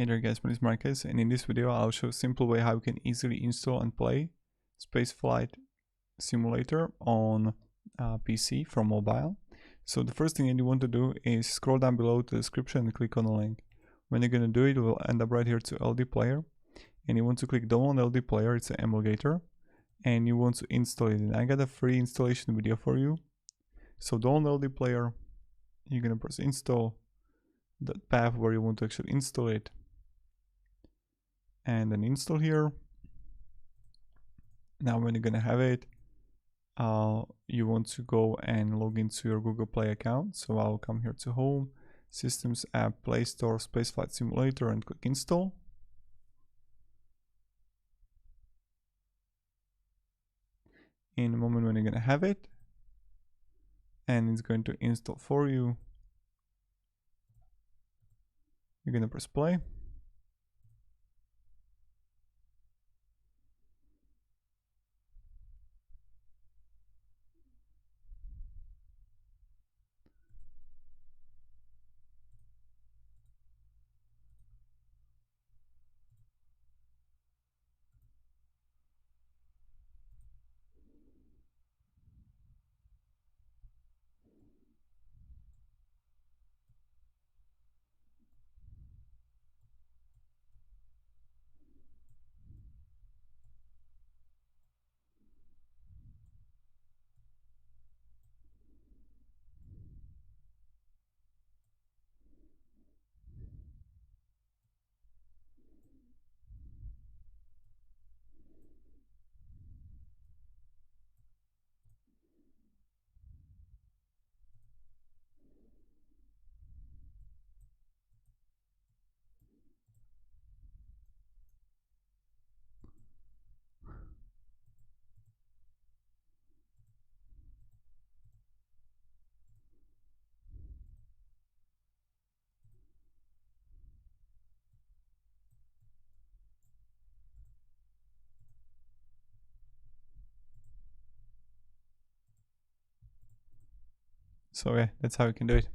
Hey there guys, my name is Marcus, and in this video I'll show a simple way how you can easily install and play Spaceflight simulator on PC from mobile. So the first thing that you want to do is scroll down below to the description and click on the link. When you're going to do it, you will end up right here to Ldplayer, and you want to click download Ldplayer. It's an emulator, and you want to install it. And I got a free installation video for you. So download Ldplayer, you're going to press install, the path where you want to actually install it, and then install here. Now when you're gonna have it, you want to go and log into your Google Play account. So I'll come here to Home, Systems, App, Play Store, Spaceflight Simulator, and click Install. In a moment when you're gonna have it, and it's going to install for you, you're gonna press play. So yeah, that's how you can do it.